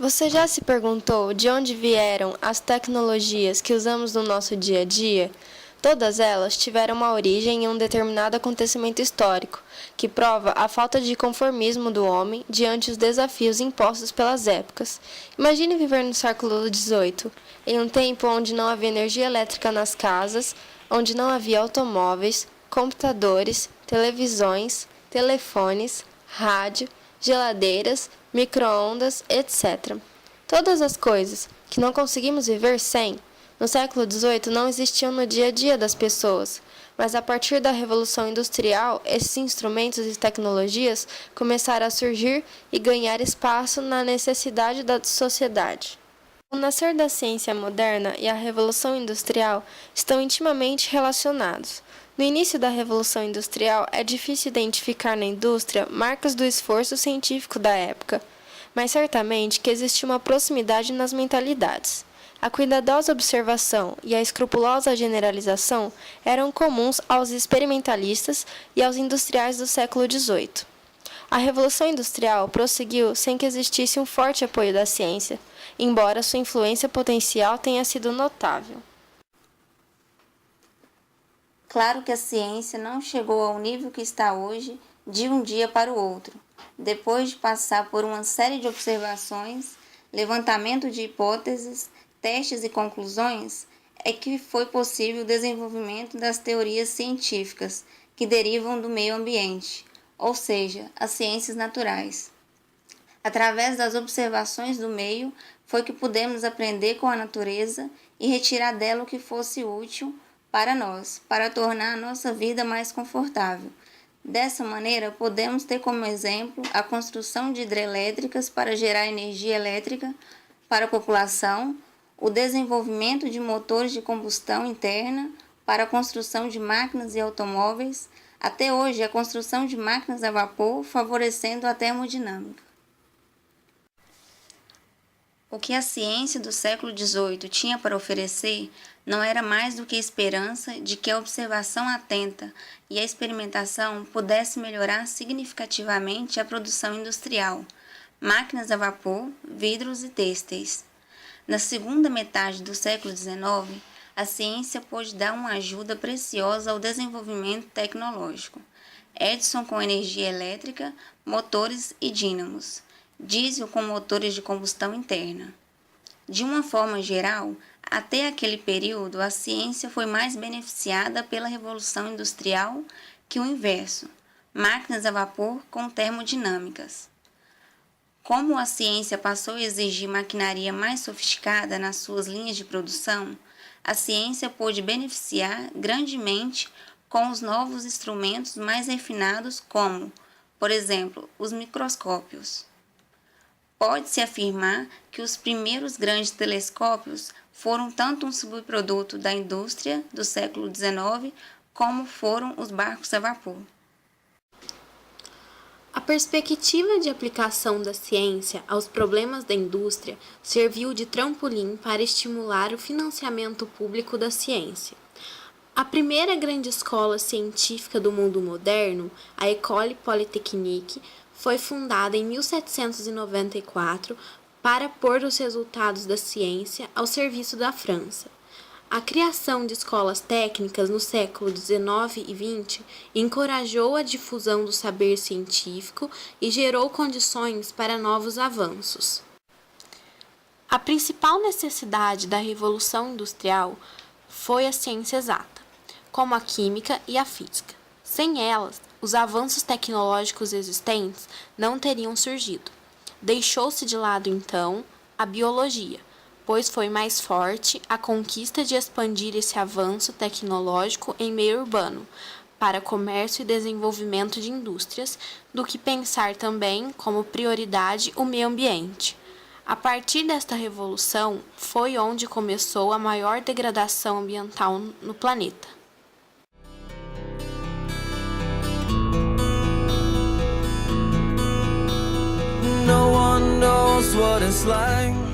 Você já se perguntou de onde vieram as tecnologias que usamos no nosso dia a dia? Todas elas tiveram uma origem em um determinado acontecimento histórico, que prova a falta de conformismo do homem diante os desafios impostos pelas épocas. Imagine viver no século XVIII, em um tempo onde não havia energia elétrica nas casas, onde não havia automóveis, computadores, televisões, telefones, rádio, geladeiras, micro-ondas, etc. Todas as coisas que não conseguimos viver sem, no século XVIII não existiam no dia a dia das pessoas, mas a partir da Revolução Industrial, esses instrumentos e tecnologias começaram a surgir e ganhar espaço na necessidade da sociedade. O nascer da ciência moderna e a Revolução Industrial estão intimamente relacionados. No início da Revolução Industrial, é difícil identificar na indústria marcas do esforço científico da época, mas certamente que existia uma proximidade nas mentalidades. A cuidadosa observação e a escrupulosa generalização eram comuns aos experimentalistas e aos industriais do século XVIII. A Revolução Industrial prosseguiu sem que existisse um forte apoio da ciência, embora sua influência potencial tenha sido notável. Claro que a ciência não chegou ao nível que está hoje de um dia para o outro, depois de passar por uma série de observações, levantamento de hipóteses, testes e conclusões, é que foi possível o desenvolvimento das teorias científicas que derivam do meio ambiente, ou seja, as ciências naturais. Através das observações do meio, foi que pudemos aprender com a natureza e retirar dela o que fosse útil para nós, para tornar a nossa vida mais confortável. Dessa maneira, podemos ter como exemplo a construção de hidrelétricas para gerar energia elétrica para a população, o desenvolvimento de motores de combustão interna para a construção de máquinas e automóveis, até hoje a construção de máquinas a vapor, favorecendo a termodinâmica. O que a ciência do século XVIII tinha para oferecer não era mais do que a esperança de que a observação atenta e a experimentação pudesse melhorar significativamente a produção industrial, máquinas a vapor, vidros e têxteis. Na segunda metade do século XIX, a ciência pôde dar uma ajuda preciosa ao desenvolvimento tecnológico. Edison com energia elétrica, motores e dínamos. Diesel com motores de combustão interna. De uma forma geral, até aquele período, a ciência foi mais beneficiada pela Revolução Industrial que o inverso, máquinas a vapor com termodinâmicas. Como a ciência passou a exigir maquinaria mais sofisticada nas suas linhas de produção, a ciência pôde beneficiar grandemente com os novos instrumentos mais refinados como, por exemplo, os microscópios. Pode-se afirmar que os primeiros grandes telescópios foram tanto um subproduto da indústria do século XIX como foram os barcos a vapor. A perspectiva de aplicação da ciência aos problemas da indústria serviu de trampolim para estimular o financiamento público da ciência. A primeira grande escola científica do mundo moderno, a École Polytechnique, foi fundada em 1794 para pôr os resultados da ciência ao serviço da França. A criação de escolas técnicas no século XIX e XX encorajou a difusão do saber científico e gerou condições para novos avanços. A principal necessidade da Revolução Industrial foi a ciência exata, como a química e a física. Sem elas, os avanços tecnológicos existentes não teriam surgido. Deixou-se de lado, então, a biologia, pois foi mais forte a conquista de expandir esse avanço tecnológico em meio urbano, para comércio e desenvolvimento de indústrias, do que pensar também como prioridade o meio ambiente. A partir desta revolução, foi onde começou a maior degradação ambiental no planeta. No one knows what it's like